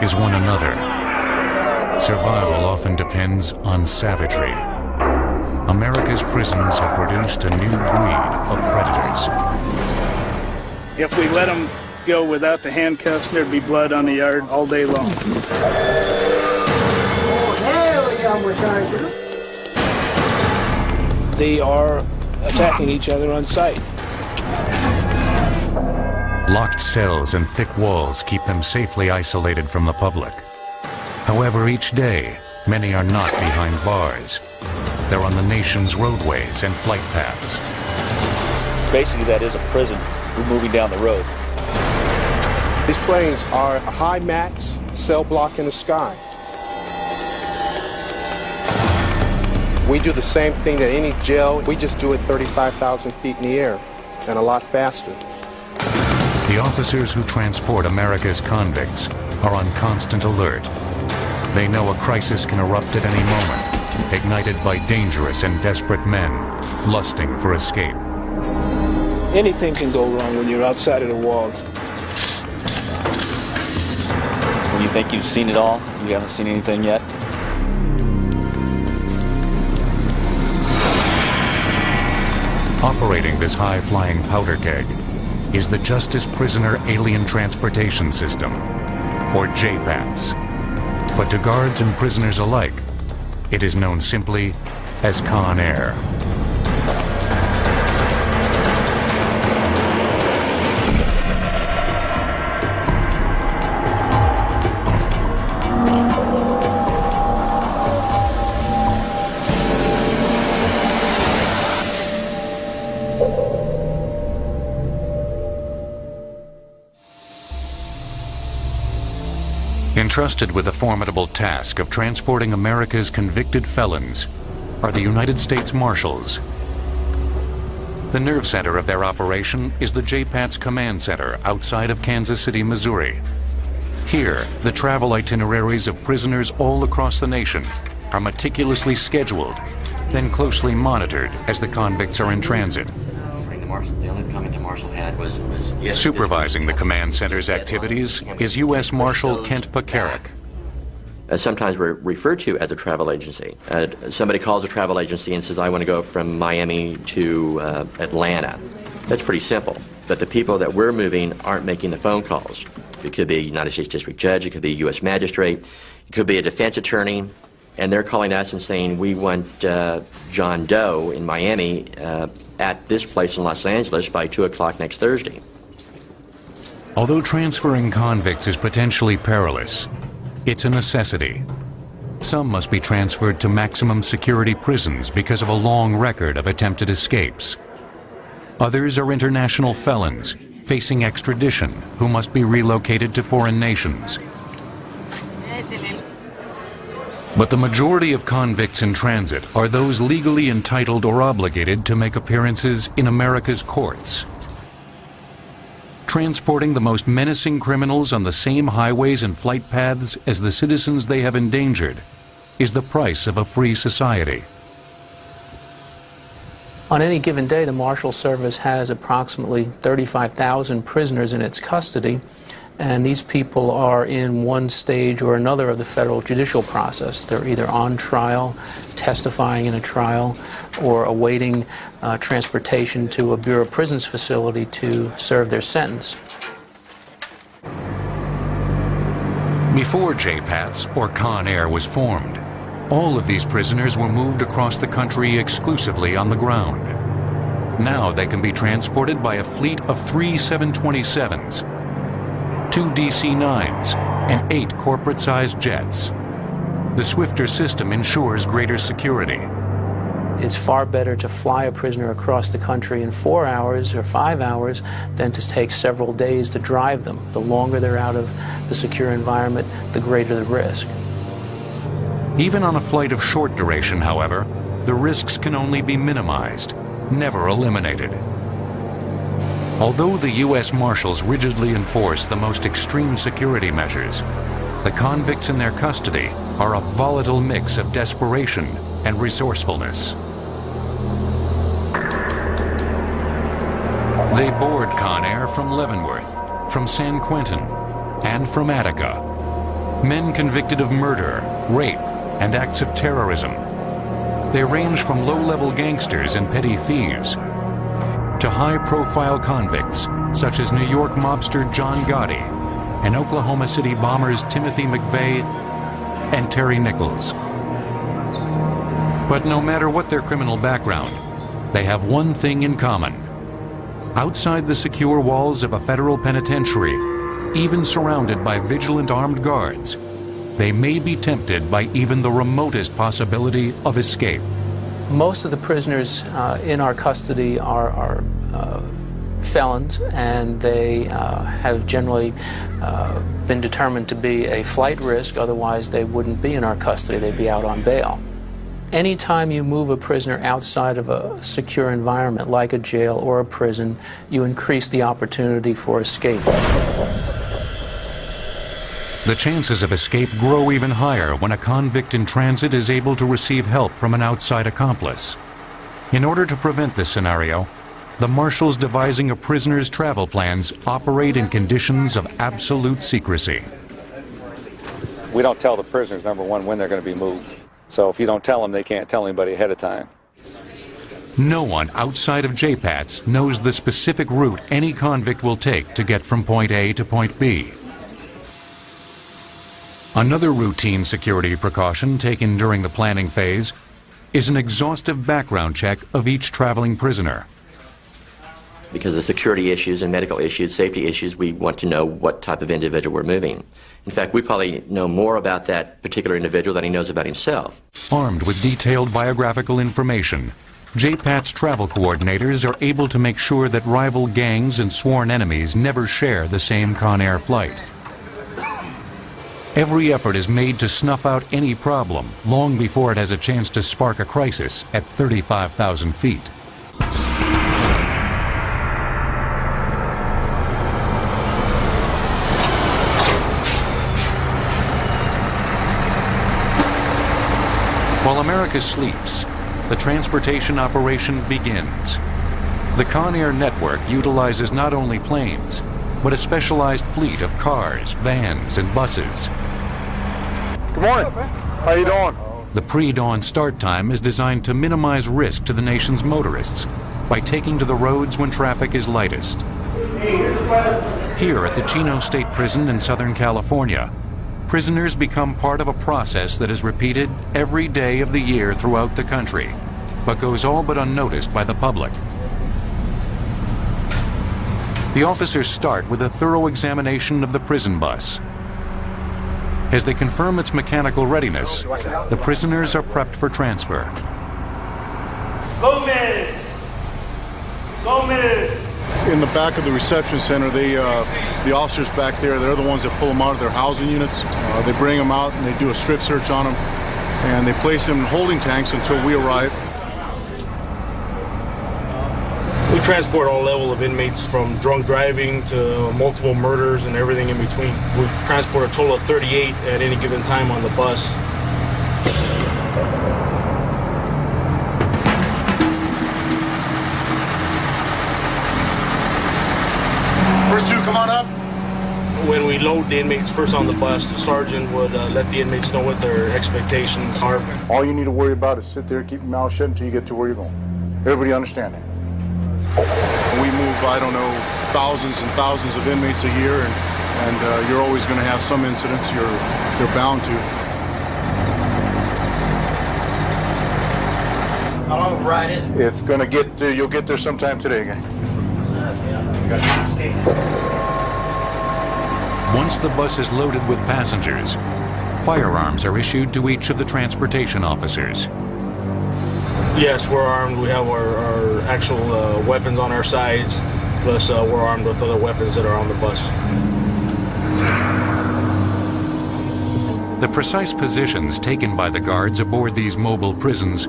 is one another. Survival often depends on savagery. America's prisons have produced a new breed of predators. If we let them go without the handcuffs, there'd be blood on the yard all day long. They are attacking each other on sight. Locked cells and thick walls keep them safely isolated from the public. However, each day, many are not behind bars. They're on the nation's roadways and flight paths. Basically, that is a prison. We're moving down the road. These planes are a high max cell block in the sky. We do the same thing that any jail. We just do it 35,000 feet in the air and a lot faster. The officers who transport America's convicts are on constant alert. They know a crisis can erupt at any moment, ignited by dangerous and desperate men lusting for escape. Anything can go wrong when you're outside of the walls. When you think you've seen it all, you haven't seen anything yet. Operating this high-flying powder keg is the Justice Prisoner Alien Transportation System, or JPATS. But to guards and prisoners alike, it is known simply as Conair. Entrusted with the formidable task of transporting America's convicted felons are the United States Marshals. The nerve center of their operation is the JPATS Command Center outside of Kansas City, Missouri. Here, the travel itineraries of prisoners all across the nation are meticulously scheduled, then closely monitored as the convicts are in transit. The only comment the Marshal had was yes, supervising the command center's activities is U.S. Marshal Kent Pekarik. Sometimes we're referred to as a travel agency. Somebody calls a travel agency and says, I want to go from Miami to Atlanta. That's pretty simple. But the people that we're moving aren't making the phone calls. It could be a United States District Judge, it could be a U.S. Magistrate, it could be a defense attorney, and they're calling us and saying, we want John Doe in Miami at this place in Los Angeles by 2 o'clock next Thursday. Although transferring convicts is potentially perilous, it's a necessity. Some must be transferred to maximum security prisons because of a long record of attempted escapes. Others are international felons facing extradition who must be relocated to foreign nations. But the majority of convicts in transit are those legally entitled or obligated to make appearances in America's courts. Transporting the most menacing criminals on the same highways and flight paths as the citizens they have endangered is the price of a free society. On any given day, the Marshal Service has approximately 35,000 prisoners in its custody, and these people are in one stage or another of the federal judicial process. They're either on trial, testifying in a trial, or awaiting transportation to a Bureau of Prisons facility to serve their sentence. Before JPATS or Conair was formed, all of these prisoners were moved across the country exclusively on the ground. Now they can be transported by a fleet of 3 727s, 2 DC-9s, and 8 corporate-sized jets. The swifter system ensures greater security. It's far better to fly a prisoner across the country in 4 hours or 5 hours than to take several days to drive them. The longer they're out of the secure environment, the greater the risk. Even on a flight of short duration, however, the risks can only be minimized, never eliminated. Although the U.S. Marshals rigidly enforce the most extreme security measures, the convicts in their custody are a volatile mix of desperation and resourcefulness. They board Conair from Leavenworth, from San Quentin, and from Attica. Men convicted of murder, rape, and acts of terrorism. They range from low-level gangsters and petty thieves to high-profile convicts such as New York mobster John Gotti and Oklahoma City bombers Timothy McVeigh and Terry Nichols. But no matter what their criminal background, they have one thing in common. Outside the secure walls of a federal penitentiary, even surrounded by vigilant armed guards, they may be tempted by even the remotest possibility of escape. Most of the prisoners in our custody are felons, and they have generally been determined to be a flight risk, otherwise they wouldn't be in our custody, they'd be out on bail. Anytime you move a prisoner outside of a secure environment like a jail or a prison, you increase the opportunity for escape. The chances of escape grow even higher when a convict in transit is able to receive help from an outside accomplice. In order to prevent this scenario, the marshals devising a prisoner's travel plans operate in conditions of absolute secrecy. We don't tell the prisoners, number one, when they're going to be moved. So if you don't tell them, they can't tell anybody ahead of time. No one outside of JPATS knows the specific route any convict will take to get from point A to point B. Another routine security precaution taken during the planning phase is an exhaustive background check of each traveling prisoner. Because of security issues and medical issues, safety issues, we want to know what type of individual we're moving. In fact, we probably know more about that particular individual than he knows about himself. Armed with detailed biographical information, JPATS travel coordinators are able to make sure that rival gangs and sworn enemies never share the same Conair flight. Every effort is made to snuff out any problem long before it has a chance to spark a crisis at 35,000 feet. While America sleeps, the transportation operation begins. The Conair network utilizes not only planes, but a specialized fleet of cars, vans, and buses. Good morning. How you doing? The pre-dawn start time is designed to minimize risk to the nation's motorists by taking to the roads when traffic is lightest. Here at the Chino State Prison in Southern California, prisoners become part of a process that is repeated every day of the year throughout the country, but goes all but unnoticed by the public. The officers start with a thorough examination of the prison bus. As they confirm its mechanical readiness, the prisoners are prepped for transfer. Gomez! In the back of the reception center, the officers back there, they're the ones that pull them out of their housing units. They bring them out and they do a strip search on them, and they place them in holding tanks until we arrive. We transport all level of inmates from drunk driving to multiple murders and everything in between. We transport a total of 38 at any given time on the bus. First two, come on up. When we load the inmates first on the bus, the sergeant would let the inmates know what their expectations are. All you need to worry about is sit there, keep your mouth shut until you get to where you're going. Everybody understand that? We move, I don't know, thousands and thousands of inmates a year, and you're always going to have some incidents. You're bound to. How long of a ride is it? It's going to get there. You'll get there sometime today, again. Once the bus is loaded with passengers, firearms are issued to each of the transportation officers. Yes, we're armed. We have our actual weapons on our sides, plus we're armed with other weapons that are on the bus. The precise positions taken by the guards aboard these mobile prisons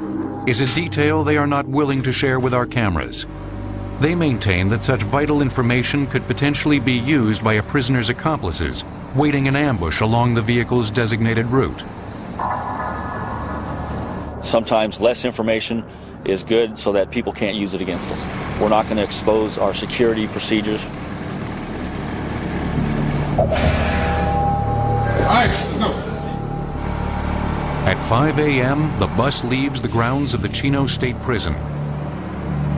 is a detail they are not willing to share with our cameras. They maintain that such vital information could potentially be used by a prisoner's accomplices waiting in ambush along the vehicle's designated route. Sometimes less information is good so that people can't use it against us. We're not going to expose our security procedures. All right, let's go. At 5 a.m., the bus leaves the grounds of the Chino State Prison.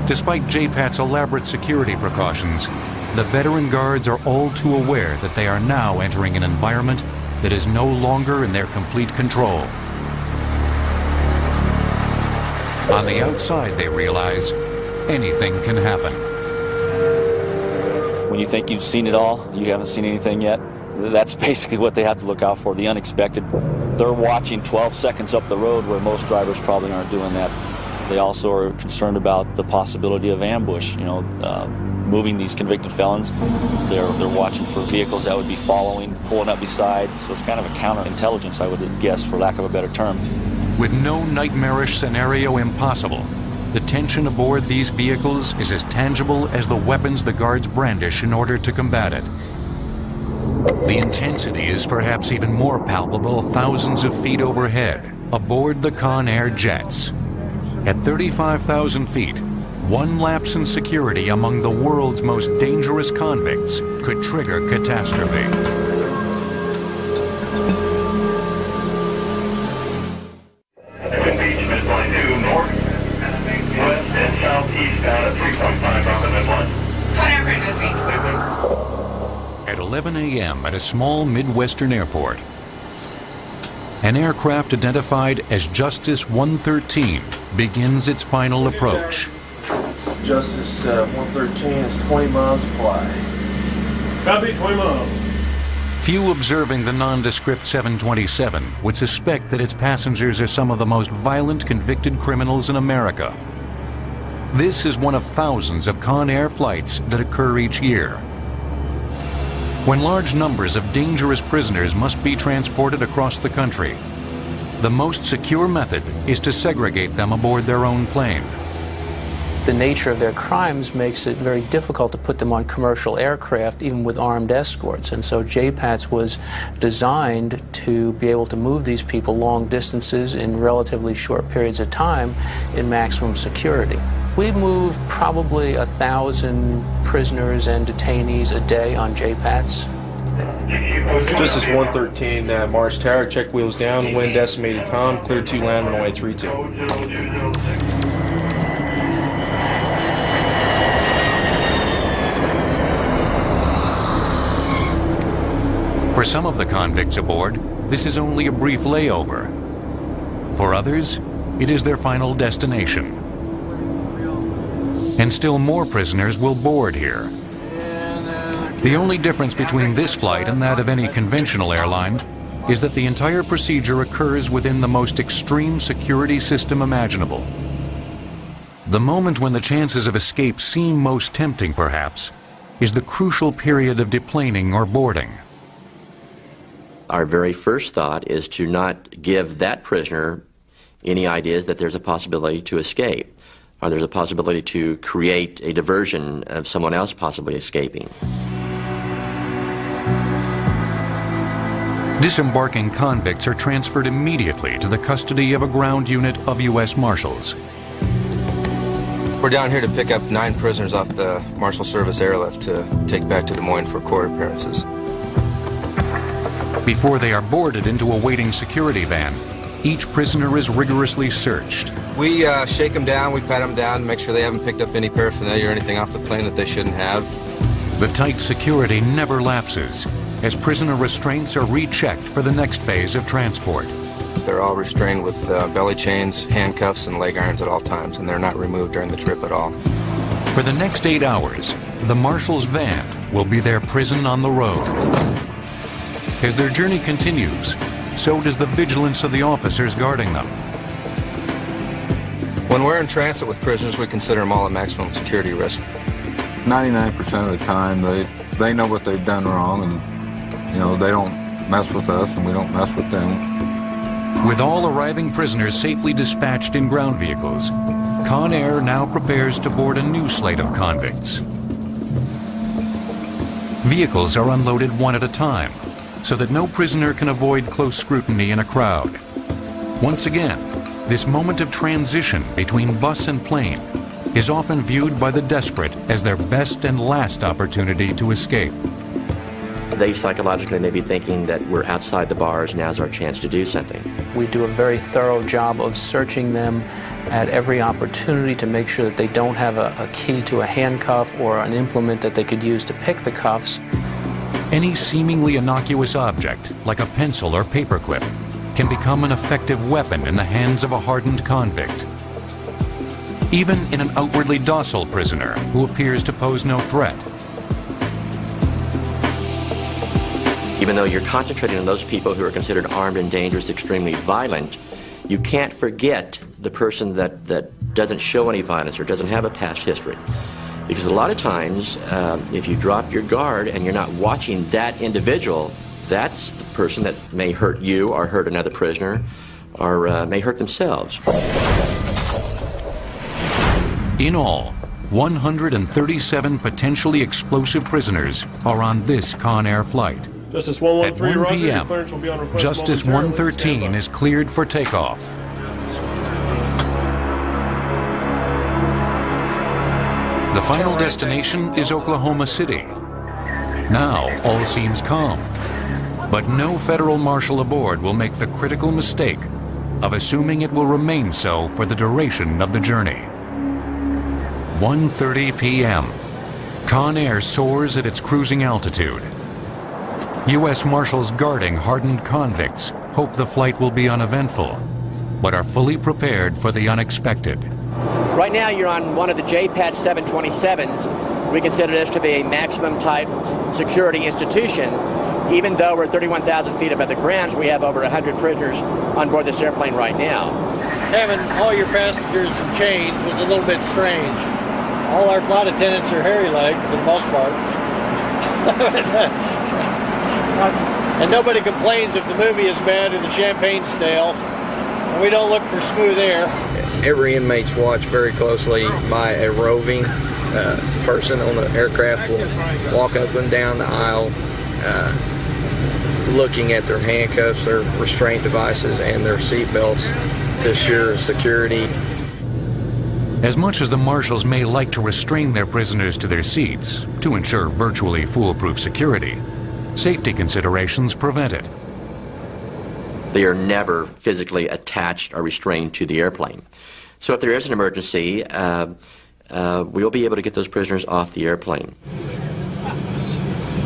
Despite JPAT's elaborate security precautions, the veteran guards are all too aware that they are now entering an environment that is no longer in their complete control. On the outside, they realize anything can happen. When you think you've seen it all, you haven't seen anything yet. That's basically what they have to look out for, the unexpected. They're watching 12 seconds up the road where most drivers probably aren't doing that. They also are concerned about the possibility of ambush, moving these convicted felons. They're watching for vehicles that would be following, pulling up beside. So it's kind of a counterintelligence, I would guess, for lack of a better term. With no nightmarish scenario impossible, the tension aboard these vehicles is as tangible as the weapons the guards brandish in order to combat it. The intensity is perhaps even more palpable thousands of feet overhead, aboard the Conair jets. At 35,000 feet, one lapse in security among the world's most dangerous convicts could trigger catastrophe. Beach midpoint 2 north, west and southeast out at 3.5 on the midline. At 11 a.m. at a small Midwestern airport, an aircraft identified as Justice 113 begins its final approach. Justice 113 is 20 miles to fly. Copy, 20 miles. Few observing the nondescript 727 would suspect that its passengers are some of the most violent convicted criminals in America. This is one of thousands of Conair flights that occur each year. When large numbers of dangerous prisoners must be transported across the country, the most secure method is to segregate them aboard their own plane. The nature of their crimes makes it very difficult to put them on commercial aircraft, even with armed escorts. And so JPATS was designed to be able to move these people long distances in relatively short periods of time in maximum security. We move probably 1,000 prisoners and detainees a day on JPATS. Justice 113, Mars Tower, check wheels down, wind decimated calm, cleared 2 land, runway 32. For some of the convicts aboard, this is only a brief layover. For others, it is their final destination. And still more prisoners will board here. The only difference between this flight and that of any conventional airline is that the entire procedure occurs within the most extreme security system imaginable. The moment when the chances of escape seem most tempting, perhaps, is the crucial period of deplaning or boarding. Our very first thought is to not give that prisoner any ideas that there's a possibility to escape, or there's a possibility to create a diversion of someone else possibly escaping. Disembarking convicts are transferred immediately to the custody of a ground unit of U.S. Marshals. We're down here to pick up 9 prisoners off the Marshal Service airlift to take back to Des Moines for court appearances. Before they are boarded into a waiting security van, each prisoner is rigorously searched. We shake them down, we pat them down, make sure they haven't picked up any paraphernalia or anything off the plane that they shouldn't have. The tight security never lapses, as prisoner restraints are rechecked for the next phase of transport. They're all restrained with belly chains, handcuffs, and leg irons at all times, and they're not removed during the trip at all. For the next 8 hours, the Marshal's van will be their prison on the road. As their journey continues, so does the vigilance of the officers guarding them. When we're in transit with prisoners, we consider them all a maximum security risk. 99% of the time, they know what they've done wrong, and they don't mess with us, and we don't mess with them. With all arriving prisoners safely dispatched in ground vehicles, Conair now prepares to board a new slate of convicts. Vehicles are unloaded one at a time, so that no prisoner can avoid close scrutiny in a crowd. Once again, this moment of transition between bus and plane is often viewed by the desperate as their best and last opportunity to escape. They psychologically may be thinking that we're outside the bars, now's our chance to do something. We do a very thorough job of searching them at every opportunity to make sure that they don't have a key to a handcuff or an implement that they could use to pick the cuffs. Any seemingly innocuous object, like a pencil or paperclip, can become an effective weapon in the hands of a hardened convict. Even in an outwardly docile prisoner who appears to pose no threat. Even though you're concentrating on those people who are considered armed and dangerous, extremely violent, you can't forget the person that doesn't show any violence or doesn't have a past history. Because a lot of times, if you drop your guard and you're not watching that individual, that's the person that may hurt you or hurt another prisoner or may hurt themselves. In all, 137 potentially explosive prisoners are on this Conair flight. Justice 113, At 1 Roger, your p.m., clearance will be on request Justice momentarily. 113 is cleared for takeoff. The final destination is Oklahoma City. Now, all seems calm. But no federal marshal aboard will make the critical mistake of assuming it will remain so for the duration of the journey. 1:30 p.m. Conair soars at its cruising altitude. U.S. Marshals guarding hardened convicts hope the flight will be uneventful, but are fully prepared for the unexpected. Right now you're on one of the JPAT 727s. We consider this to be a maximum type security institution. Even though we're 31,000 feet above the ground, we have over 100 prisoners on board this airplane right now. Having all your passengers in chains was a little bit strange. All our flight attendants are hairy-legged for the most part. And nobody complains if the movie is bad or the champagne's stale. And we don't look for smooth air. Every inmate's watched very closely by a roving person on the aircraft will walk up and down the aisle looking at their handcuffs, their restraint devices, and their seat belts to assure security. As much as the marshals may like to restrain their prisoners to their seats to ensure virtually foolproof security, safety considerations prevent it. They are never physically attached or restrained to the airplane. So if there is an emergency, we'll be able to get those prisoners off the airplane.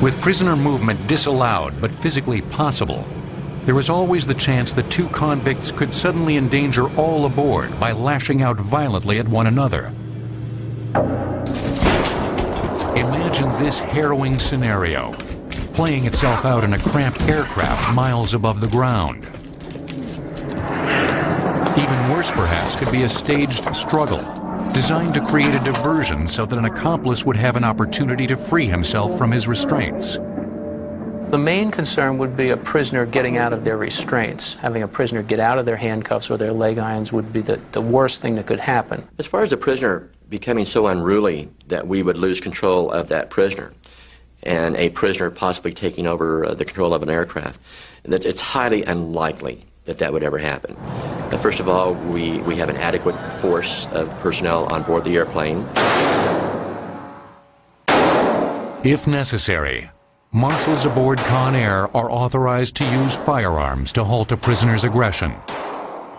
With prisoner movement disallowed but physically possible, there is always the chance that two convicts could suddenly endanger all aboard by lashing out violently at one another. Imagine this harrowing scenario playing itself out in a cramped aircraft miles above the ground. Even worse, perhaps, could be a staged struggle designed to create a diversion so that an accomplice would have an opportunity to free himself from his restraints. The main concern would be a prisoner getting out of their restraints. Having a prisoner get out of their handcuffs or their leg irons would be the worst thing that could happen. As far as a prisoner becoming so unruly that we would lose control of that prisoner, and a prisoner possibly taking over the control of an aircraft, it's highly unlikely that that would ever happen. First of all, we have an adequate force of personnel on board the airplane. If necessary, marshals aboard Conair are authorized to use firearms to halt a prisoner's aggression,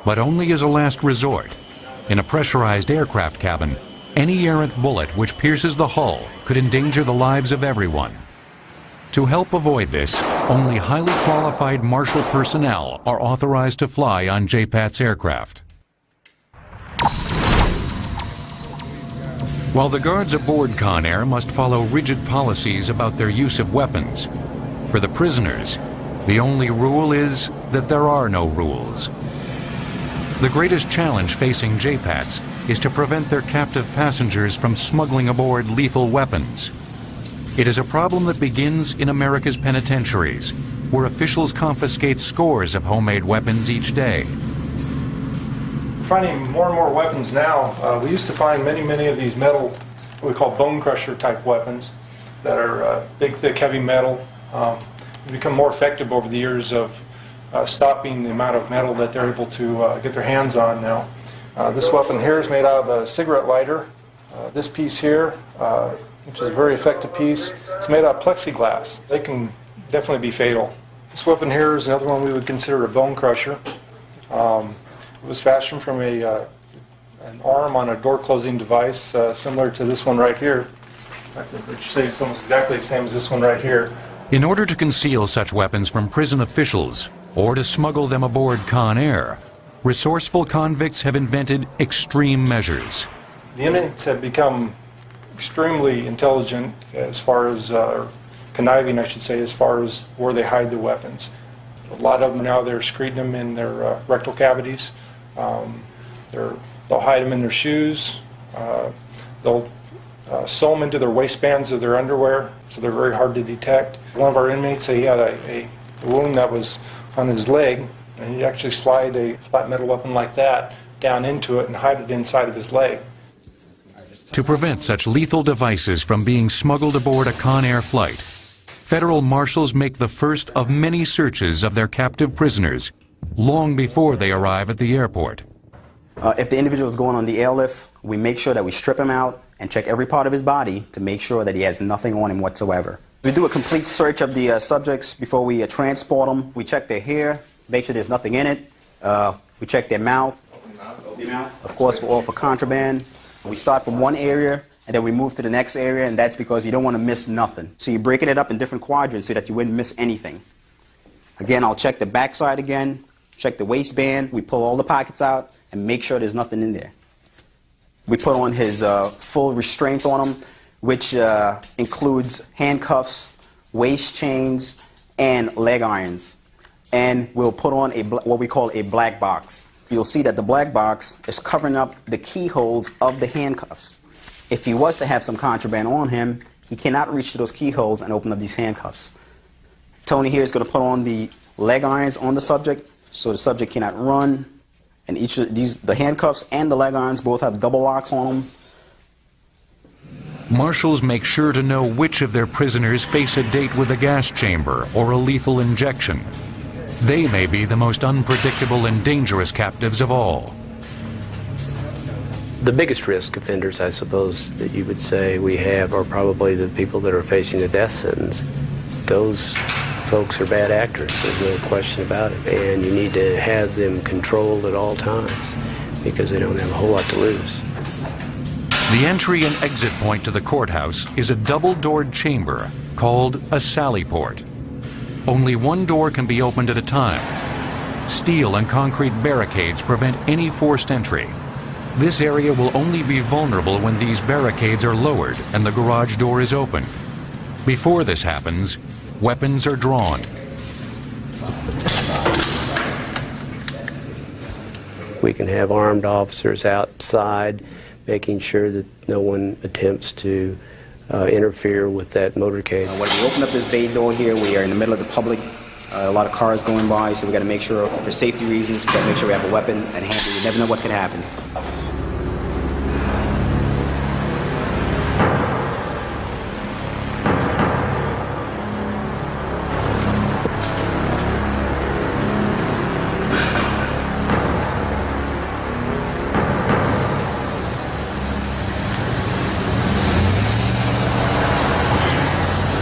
but only as a last resort. In a pressurized aircraft cabin, any errant bullet which pierces the hull could endanger the lives of everyone. To help avoid this, only highly qualified marshal personnel are authorized to fly on JPAT's aircraft. While the guards aboard Conair must follow rigid policies about their use of weapons, for the prisoners, the only rule is that there are no rules. The greatest challenge facing JPATs is to prevent their captive passengers from smuggling aboard lethal weapons. It is a problem that begins in America's penitentiaries, where officials confiscate scores of homemade weapons each day. Finding more and more weapons now. We used to find many of these metal, what we call bone crusher type weapons, that are big, thick, heavy metal. They become more effective over the years of stopping the amount of metal that they're able to get their hands on now. This weapon here is made out of a cigarette lighter. This piece here, which is a very effective piece, it's made out of plexiglass. They can definitely be fatal. This weapon here is another one we would consider a bone crusher. It was fashioned from an arm on a door closing device similar to this one right here. I would say it's almost exactly the same as this one right here. In order to conceal such weapons from prison officials or to smuggle them aboard Conair, resourceful convicts have invented extreme measures. The inmates have become extremely intelligent as far as, conniving I should say, as far as where they hide the weapons. A lot of them now, they're secreting them in their rectal cavities. They'll hide them in their shoes. They'll sew them into their waistbands of their underwear, so they're very hard to detect. One of our inmates, he had a wound that was on his leg, and he'd actually slide a flat metal weapon like that down into it and hide it inside of his leg. To prevent such lethal devices from being smuggled aboard a Conair flight, federal marshals make the first of many searches of their captive prisoners long before they arrive at the airport. If the individual is going on the airlift, we make sure that we strip him out and check every part of his body to make sure that he has nothing on him whatsoever. We do a complete search of the subjects before we transport them. We check their hair, make sure there's nothing in it. We check their mouth, of course, all for contraband. We start from one area and then we move to the next area, and that's because you don't want to miss nothing. So you're breaking it up in different quadrants so that you wouldn't miss anything. Again, I'll check the backside again, check the waistband. We pull all the pockets out and make sure there's nothing in there. We put on his full restraints on him, which includes handcuffs, waist chains, and leg irons. And we'll put on what we call a black box. You'll see that the black box is covering up the keyholes of the handcuffs. If he was to have some contraband on him, he cannot reach to those keyholes and open up these handcuffs. Tony here is going to put on the leg irons on the subject so the subject cannot run. And each of these, the handcuffs and the leg irons, both have double locks on them. Marshals make sure to know which of their prisoners face a date with a gas chamber or a lethal injection. They may be the most unpredictable and dangerous captives of all. The biggest risk offenders, I suppose, that you would say we have are probably the people that are facing a death sentence. Those folks are bad actors, there's no question about it, and you need to have them controlled at all times because they don't have a whole lot to lose. The entry and exit point to the courthouse is a double-doored chamber called a sally port. Only one door can be opened at a time. Steel and concrete barricades prevent any forced entry. This area will only be vulnerable when these barricades are lowered and the garage door is opened. Before this happens, weapons are drawn. We can have armed officers outside making sure that no one attempts to interfere with that motorcade. When we open up this bay door here, we are in the middle of the public. A lot of cars going by, so we got to make sure, for safety reasons, we got to make sure we have a weapon at hand. You never know what can happen.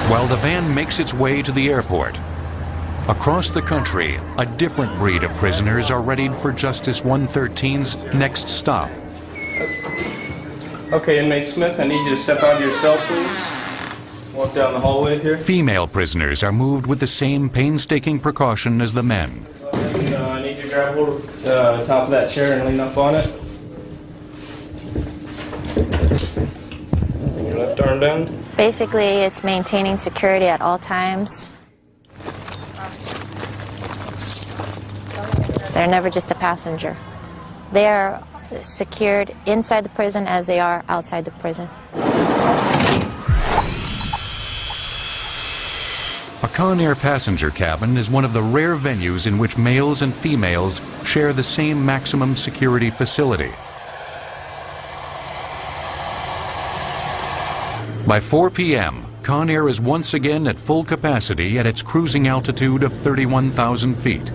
While the van makes its way to the airport, across the country, a different breed of prisoners are readied for Justice 113's next stop. Okay, inmate Smith, I need you to step out of your cell, please. Walk down the hallway here. Female prisoners are moved with the same painstaking precaution as the men. I need you to grab hold of the top of that chair and lean up on it. Bring your left arm down. Basically, it's maintaining security at all times. They're never just a passenger. They are secured inside the prison as they are outside the prison. A Conair passenger cabin is one of the rare venues in which males and females share the same maximum security facility. By 4 p.m., Conair is once again at full capacity at its cruising altitude of 31,000 feet.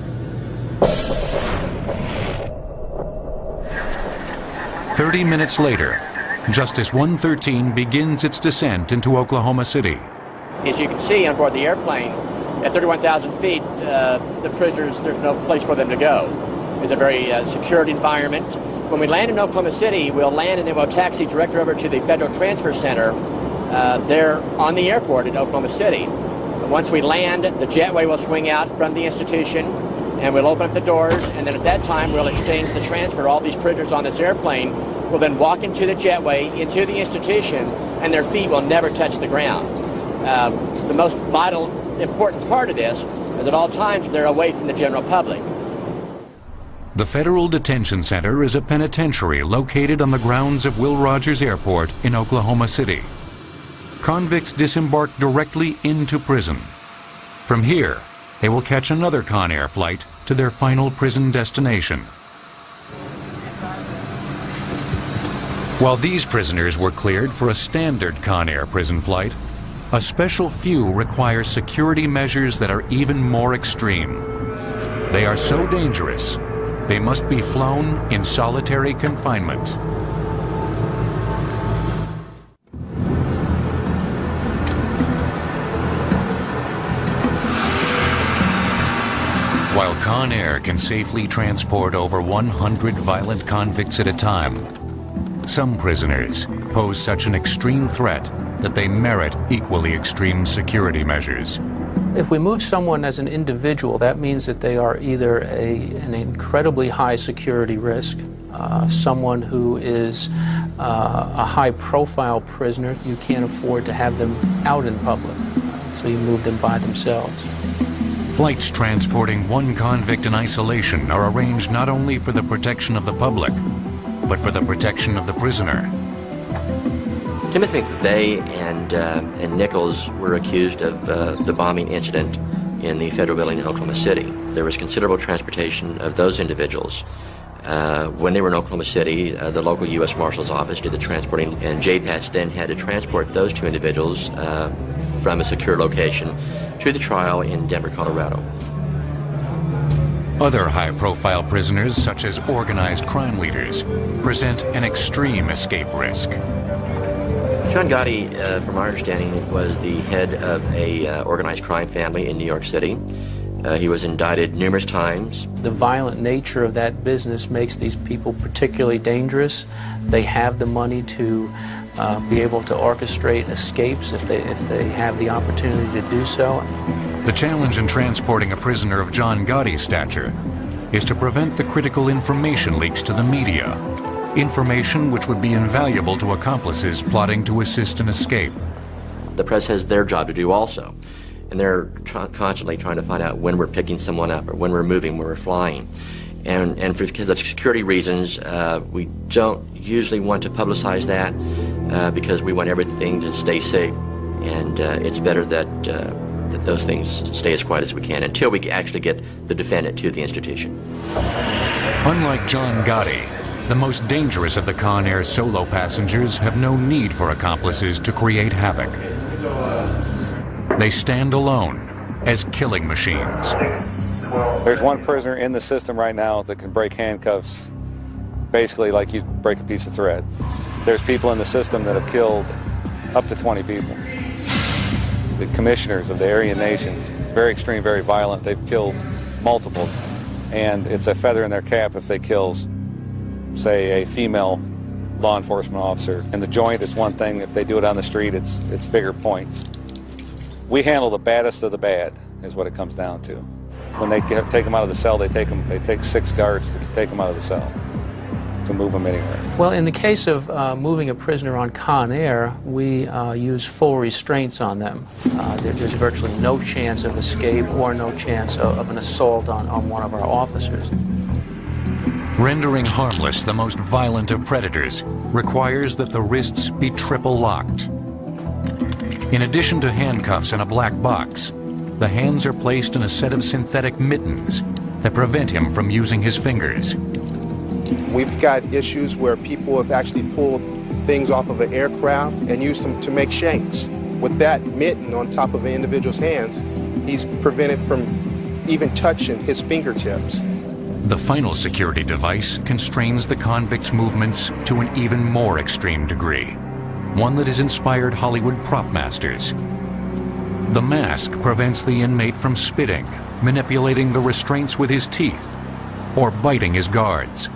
30 minutes later, Justice 113 begins its descent into Oklahoma City. As you can see on board the airplane, At 31,000 feet, the prisoners, there's no place for them to go. It's a very secured environment. When we land in Oklahoma City, we'll land and then we'll taxi directly over to the Federal Transfer Center there on the airport in Oklahoma City. Once we land, the jetway will swing out from the institution, and we'll open up the doors, and then at that time we'll exchange the transfer. All these prisoners on this airplane will then walk into the jetway, into the institution, and their feet will never touch the ground. The most vital, important part of this is at all times they're away from the general public. The Federal Detention Center is a penitentiary located on the grounds of Will Rogers Airport in Oklahoma City. Convicts disembark directly into prison. From here, they will catch another Conair flight to their final prison destination. While these prisoners were cleared for a standard Conair prison flight, a special few require security measures that are even more extreme. They are so dangerous, they must be flown in solitary confinement. While Conair can safely transport over 100 violent convicts at a time, some prisoners pose such an extreme threat that they merit equally extreme security measures. If we move someone as an individual, that means that they are either an incredibly high security risk, someone who is a high-profile prisoner. You can't afford to have them out in public, so you move them by themselves. Flights transporting one convict in isolation are arranged not only for the protection of the public, but for the protection of the prisoner. Timothy McVeigh and Nichols were accused of the bombing incident in the federal building in Oklahoma City. There was considerable transportation of those individuals. When they were in Oklahoma City, the local U.S. Marshal's Office did the transporting, and JPATS then had to transport those two individuals from a secure location to the trial in Denver, Colorado. Other high-profile prisoners, such as organized crime leaders, present an extreme escape risk. John Gotti, from our understanding, was the head of a organized crime family in New York City. He was indicted numerous times. The violent nature of that business makes these people particularly dangerous. They have the money to be able to orchestrate escapes if they have the opportunity to do so. The challenge in transporting a prisoner of John Gotti's stature is to prevent the critical information leaks to the media. Information which would be invaluable to accomplices plotting to assist an escape. The press has their job to do also, and they're constantly trying to find out when we're picking someone up or when we're moving, when we're flying. And because of security reasons, we don't usually want to publicize that because we want everything to stay safe, and it's better that those things stay as quiet as we can until we actually get the defendant to the institution. Unlike John Gotti, the most dangerous of the Conair solo passengers have no need for accomplices to create havoc. They stand alone as killing machines. There's one prisoner in the system right now that can break handcuffs basically like you break a piece of thread. There's people in the system that have killed up to 20 people. The commissioners of the Aryan nations, very extreme, very violent, they've killed multiple. And it's a feather in their cap if they kill, say, a female law enforcement officer. And the joint is one thing. If they do it on the street, it's bigger points. We handle the baddest of the bad, is what it comes down to. When they take them out of the cell, they take 6 guards to take them out of the cell, to move them anywhere. Well, in the case of moving a prisoner on Conair, we use full restraints on them. There's virtually no chance of escape or no chance of an assault on one of our officers. Rendering harmless the most violent of predators requires that the wrists be triple locked. In addition to handcuffs and a black box, the hands are placed in a set of synthetic mittens that prevent him from using his fingers. We've got issues where people have actually pulled things off of an aircraft and used them to make shanks. With that mitten on top of an individual's hands, he's prevented from even touching his fingertips. The final security device constrains the convict's movements to an even more extreme degree, one that has inspired Hollywood prop masters. The mask prevents the inmate from spitting, manipulating the restraints with his teeth, or biting his guards.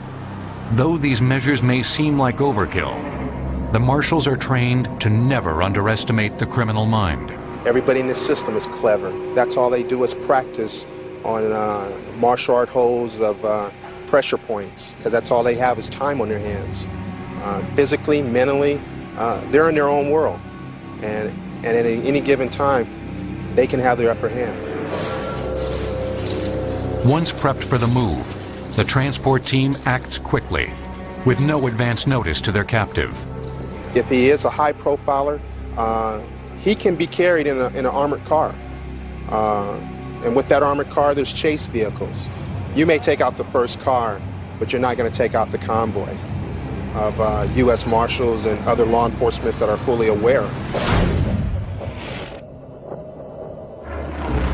Though these measures may seem like overkill, the marshals are trained to never underestimate the criminal mind. Everybody in this system is clever. That's all they do is practice on martial art holds of pressure points, because that's all they have is time on their hands. Physically, mentally, they're in their own world. And at any given time, they can have their upper hand. Once prepped for the move, the transport team acts quickly, with no advance notice to their captive. If he is a high profiler, he can be carried in an armored car. And with that armored car, there's chase vehicles. You may take out the first car, but you're not going to take out the convoy of U.S. Marshals and other law enforcement that are fully aware.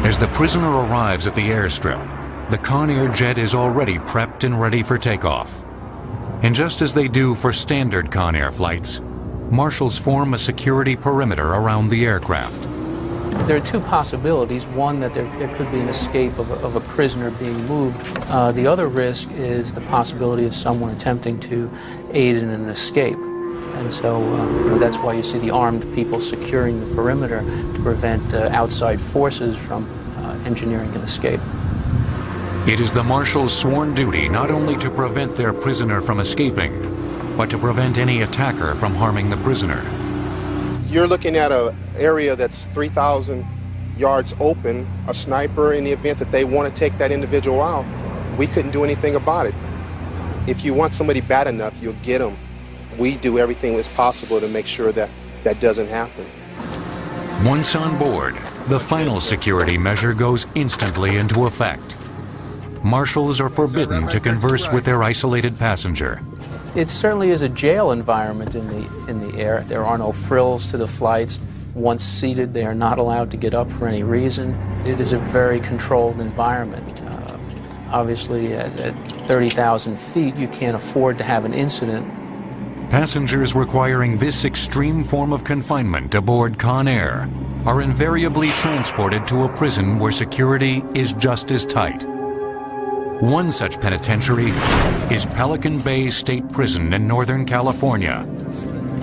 As the prisoner arrives at the airstrip, the Conair jet is already prepped and ready for takeoff. And just as they do for standard Conair flights, marshals form a security perimeter around the aircraft. There are two possibilities. One, that there could be an escape of a prisoner being moved. The other risk is the possibility of someone attempting to aid in an escape. And so that's why you see the armed people securing the perimeter to prevent outside forces from engineering an escape. It is the marshal's sworn duty not only to prevent their prisoner from escaping, but to prevent any attacker from harming the prisoner. You're looking at an area that's 3,000 yards open, a sniper, in the event that they want to take that individual out, we couldn't do anything about it. If you want somebody bad enough, you'll get them. We do everything that's possible to make sure that that doesn't happen. Once on board, the final security measure goes instantly into effect. Marshals are forbidden to converse with their isolated passenger. It certainly is a jail environment in the air. There are no frills to the flights. Once seated, they are not allowed to get up for any reason. It is a very controlled environment. Obviously, at 30,000 feet, you can't afford to have an incident. Passengers requiring this extreme form of confinement aboard Conair are invariably transported to a prison where security is just as tight. One such penitentiary is Pelican Bay State Prison in Northern California,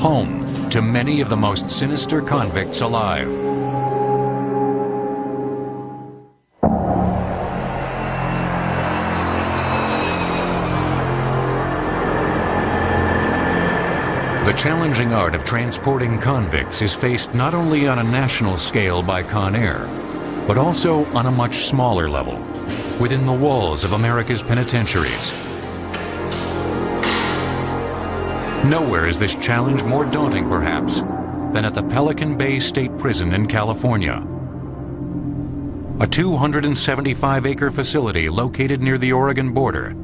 home to many of the most sinister convicts alive. The challenging art of transporting convicts is faced not only on a national scale by Conair, but also on a much smaller level, within the walls of America's penitentiaries. Nowhere is this challenge more daunting, perhaps, than at the Pelican Bay State Prison in California. A 275-acre facility located near the Oregon border,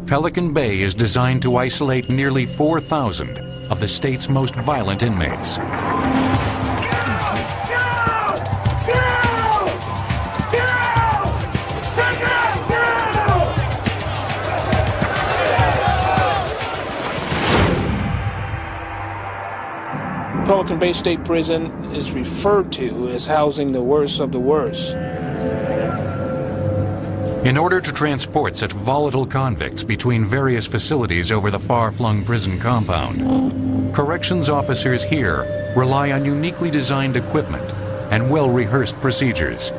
Pelican Bay is designed to isolate nearly 4,000 of the state's most violent inmates. Pelican Bay State Prison is referred to as housing the worst of the worst. In order to transport such volatile convicts between various facilities over the far-flung prison compound, corrections officers here rely on uniquely designed equipment and well-rehearsed procedures.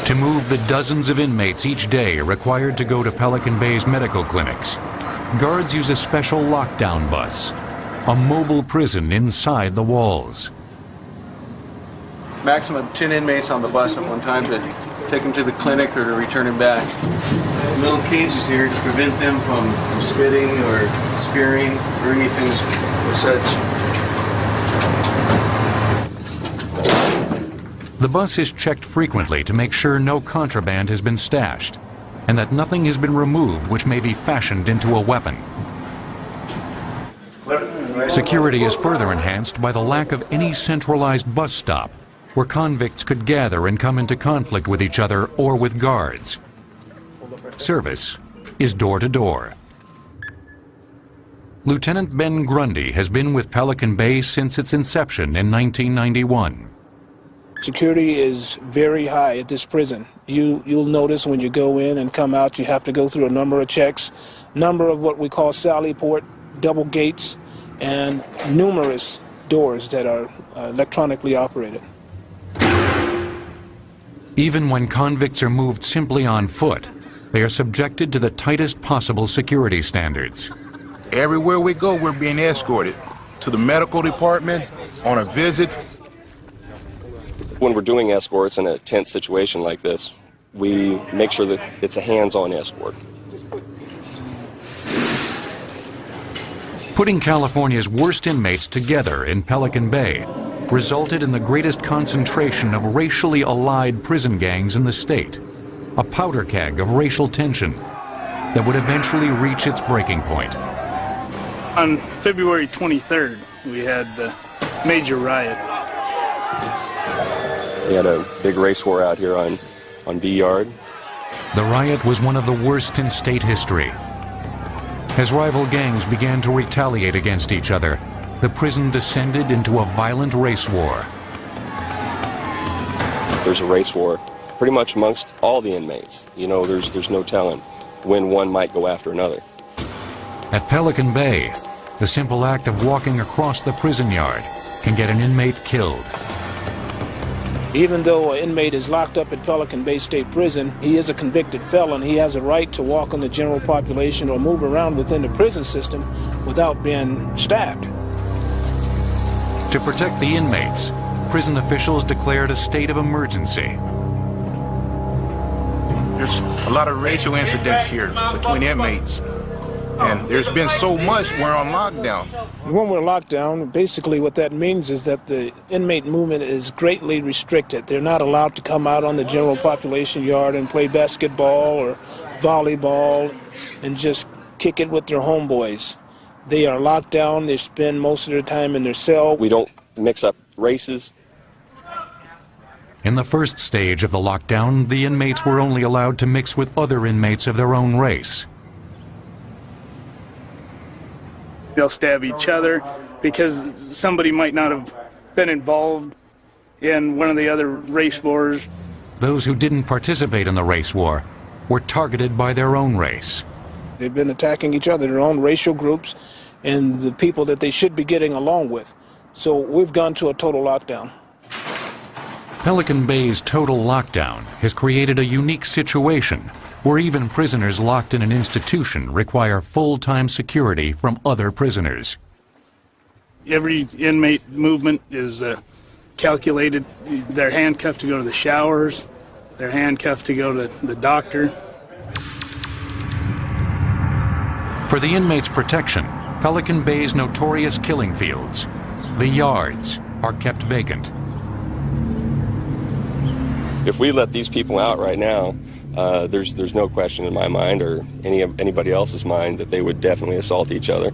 To move the dozens of inmates each day required to go to Pelican Bay's medical clinics, guards use a special lockdown bus, a mobile prison inside the walls. Maximum 10 inmates on the bus at one time to take them to the clinic or to return them back. Little cages here to prevent them from spitting or spearing or anything such. The bus is checked frequently to make sure no contraband has been stashed and that nothing has been removed which may be fashioned into a weapon. Security is further enhanced by the lack of any centralized bus stop, where convicts could gather and come into conflict with each other or with guards. Service is door to door. Lieutenant Ben Grundy has been with Pelican Bay since its inception in 1991. Security is very high at this prison. You'll notice when you go in and come out, you have to go through a number of checks, number of what we call sally port, double gates, and numerous doors that are electronically operated. Even when convicts are moved simply on foot, they are subjected to the tightest possible security standards. Everywhere we go, we're being escorted to the medical department, on a visit. When we're doing escorts in a tense situation like this, we make sure that it's a hands-on escort. Putting California's worst inmates together in Pelican Bay resulted in the greatest concentration of racially allied prison gangs in the state, a powder keg of racial tension that would eventually reach its breaking point. On February 23rd, we had the major riot. We had a big race war out here on B Yard. The riot was one of the worst in state history. As rival gangs began to retaliate against each other, the prison descended into a violent race war. There's a race war pretty much amongst all the inmates. You know, there's no telling when one might go after another. At Pelican Bay, the simple act of walking across the prison yard can get an inmate killed. Even though an inmate is locked up at Pelican Bay State Prison, he is a convicted felon. He has a right to walk in the general population or move around within the prison system without being stabbed. To protect the inmates, prison officials declared a state of emergency. There's a lot of racial incidents here between inmates, and there's been so much we're on lockdown. When we're locked down, basically what that means is that the inmate movement is greatly restricted. They're not allowed to come out on the general population yard and play basketball or volleyball and just kick it with their homeboys. They are locked down. They spend most of their time in their cell. We don't mix up races. In the first stage of the lockdown, the inmates were only allowed to mix with other inmates of their own race. They'll stab each other because somebody might not have been involved in one of the other race wars. Those who didn't participate in the race war were targeted by their own race. They've been attacking each other, their own racial groups, and the people that they should be getting along with. So we've gone to a total lockdown. Pelican Bay's total lockdown has created a unique situation where even prisoners locked in an institution require full-time security from other prisoners. Every inmate movement is calculated. They're handcuffed to go to the showers. They're handcuffed to go to the doctor. For the inmates' protection, Pelican Bay's notorious killing fields, the yards, are kept vacant. If we let these people out right now, there's no question in my mind or anybody else's mind that they would definitely assault each other,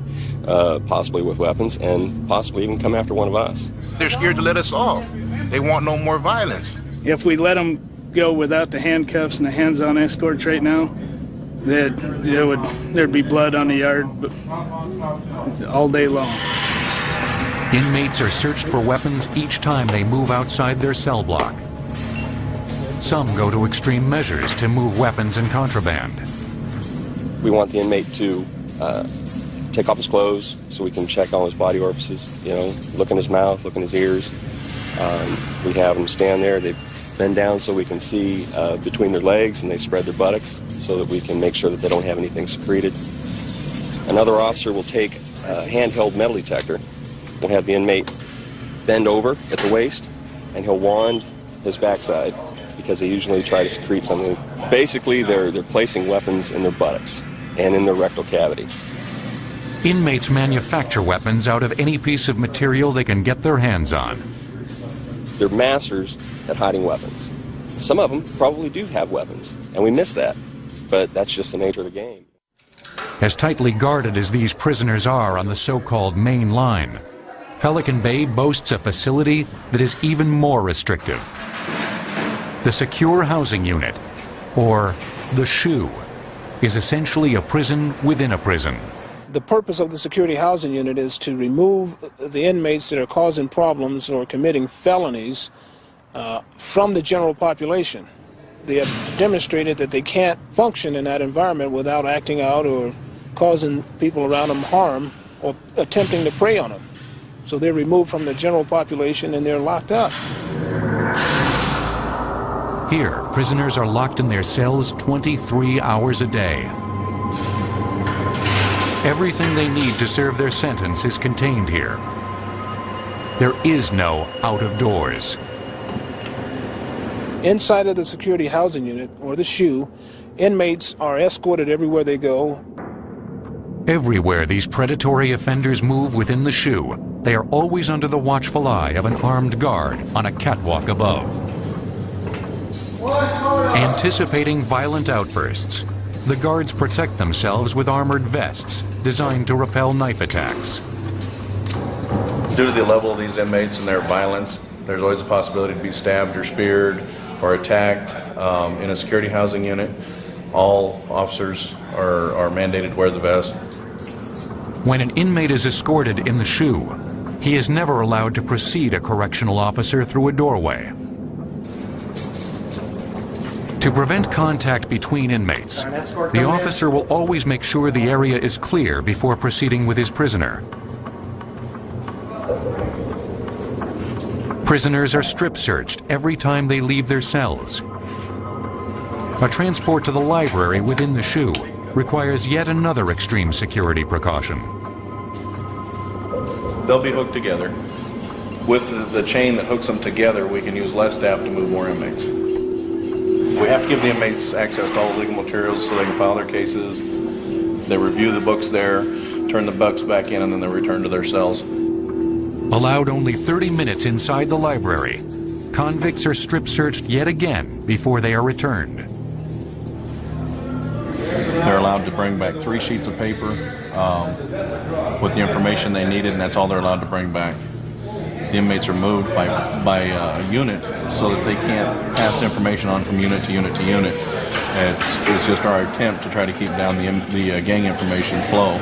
possibly with weapons, and possibly even come after one of us. They're scared to let us off. They want no more violence. If we let them go without the handcuffs and the hands-on escorts right now, there'd be blood on the yard all day long. Inmates are searched for weapons each time they move outside their cell block. Some go to extreme measures to move weapons and contraband. We want the inmate to take off his clothes so we can check all his body orifices, you know, look in his mouth, look in his ears. We have them stand there. They bend down so we can see between their legs, and they spread their buttocks so that we can make sure that they don't have anything secreted. Another officer will take a handheld metal detector. We'll have the inmate bend over at the waist, and he'll wand his backside because they usually try to secrete something. Basically, they're placing weapons in their buttocks and in their rectal cavity. Inmates manufacture weapons out of any piece of material they can get their hands on. They're masters at hiding weapons. Some of them probably do have weapons, and we miss that, but that's just the nature of the game. As tightly guarded as these prisoners are on the so-called main line, Pelican Bay boasts a facility that is even more restrictive. The Secure Housing Unit, or the SHU, is essentially a prison within a prison. The purpose of the Security Housing Unit is to remove the inmates that are causing problems or committing felonies from the general population. They have demonstrated that they can't function in that environment without acting out or causing people around them harm or attempting to prey on them. So they're removed from the general population and they're locked up. Here, prisoners are locked in their cells 23 hours a day. Everything they need to serve their sentence is contained here. There is no out of doors. Inside of the Security Housing Unit, or the SHU, inmates are escorted everywhere they go. Everywhere these predatory offenders move within the SHU, they are always under the watchful eye of an armed guard on a catwalk above. Anticipating violent outbursts, the guards protect themselves with armored vests designed to repel knife attacks. Due to the level of these inmates and their violence, there's always a possibility to be stabbed or speared or attacked. In a security housing unit, all officers are mandated to wear the vest. When an inmate is escorted in the SHU, he is never allowed to precede a correctional officer through a doorway. To prevent contact between inmates, the officer will always make sure the area is clear before proceeding with his prisoner. Prisoners are strip searched every time they leave their cells. A transport to the library within the SHU requires yet another extreme security precaution. They'll be hooked together. With the chain that hooks them together, we can use less staff to move more inmates. We have to give the inmates access to all the legal materials so they can file their cases. They review the books there, turn the books back in, and then they return to their cells. Allowed only 30 minutes inside the library, convicts are strip searched yet again before they are returned. They're allowed to bring back 3 sheets of paper with the information they needed, and that's all they're allowed to bring back. The inmates are moved by unit so that they can't pass information on from unit to unit to unit. It's just our attempt to try to keep down the gang information flow.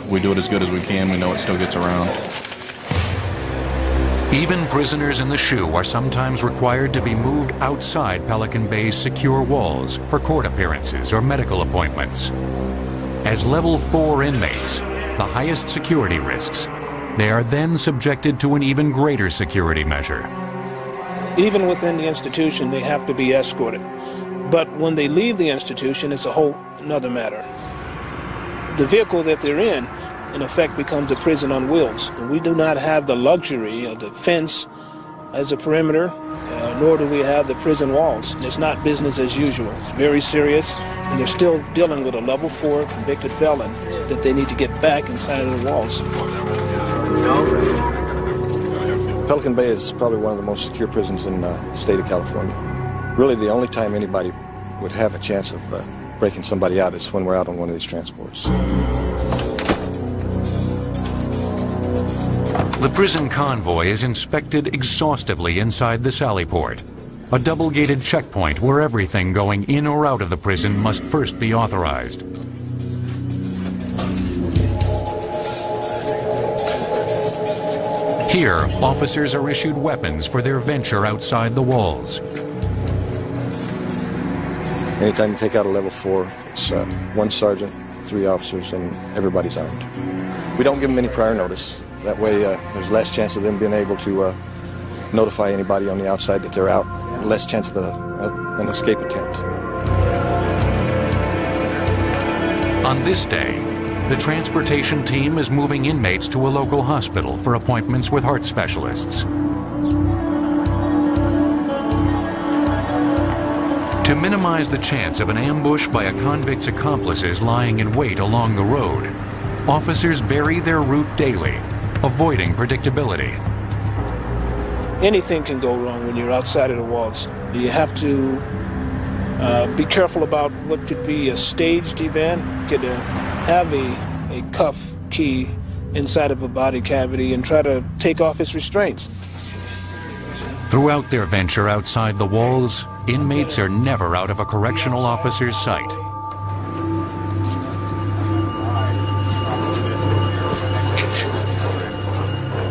We do it as good as we can. We know it still gets around. Even prisoners in the SHU are sometimes required to be moved outside Pelican Bay's secure walls for court appearances or medical appointments. As level 4 inmates, the highest security risks, they are then subjected to an even greater security measure. Even within the institution, they have to be escorted. But when they leave the institution, it's a whole another matter. The vehicle that they're in effect, becomes a prison on wheels. And we do not have the luxury of the fence as a perimeter, nor do we have the prison walls. It's not business as usual. It's very serious, and they're still dealing with a level 4 convicted felon that they need to get back inside of the walls. Pelican Bay is probably one of the most secure prisons in the state of California. Really, the only time anybody would have a chance of breaking somebody out is when we're out on one of these transports. The prison convoy is inspected exhaustively inside the Sally Port, a double-gated checkpoint where everything going in or out of the prison must first be authorized. Here, officers are issued weapons for their venture outside the walls. Anytime you take out a level 4, it's 1 sergeant, 3 officers, and everybody's armed. We don't give them any prior notice. That way, there's less chance of them being able to notify anybody on the outside that they're out, less chance of an escape attempt. On this day, the transportation team is moving inmates to a local hospital for appointments with heart specialists. To minimize the chance of an ambush by a convict's accomplices lying in wait along the road, officers vary their route daily, avoiding predictability. Anything can go wrong when you're outside of the walls. You have to be careful about what could be a staged event. You could have a cuff key inside of a body cavity and try to take off his restraints. Throughout their venture outside the walls, inmates are never out of a correctional officer's sight.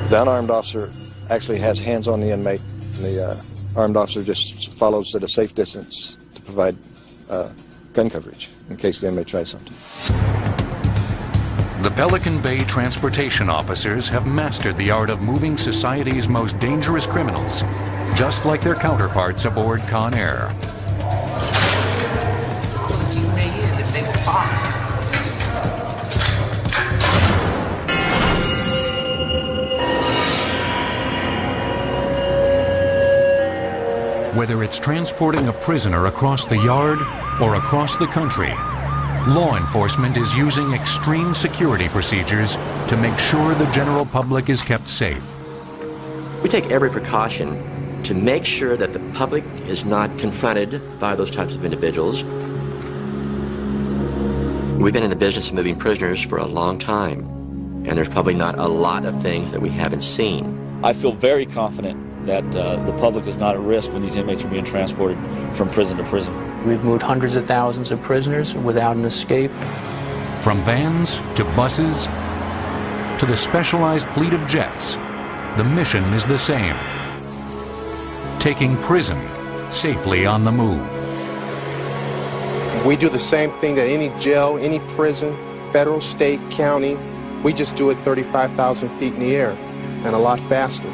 The unarmed officer actually has hands on the inmate, and the armed officer just follows at a safe distance to provide gun coverage in case the inmate tries something. The Pelican Bay transportation officers have mastered the art of moving society's most dangerous criminals, just like their counterparts aboard Conair. Whether it's transporting a prisoner across the yard or across the country, law enforcement is using extreme security procedures to make sure the general public is kept safe. We take every precaution to make sure that the public is not confronted by those types of individuals. We've been in the business of moving prisoners for a long time, and there's probably not a lot of things that we haven't seen. I feel very confident that the public is not at risk when these inmates are being transported from prison to prison. We've moved hundreds of thousands of prisoners without an escape. From vans to buses to the specialized fleet of jets, the mission is the same: taking prison safely on the move. We do the same thing that any jail, any prison, federal, state, county. We just do it 35,000 feet in the air and a lot faster.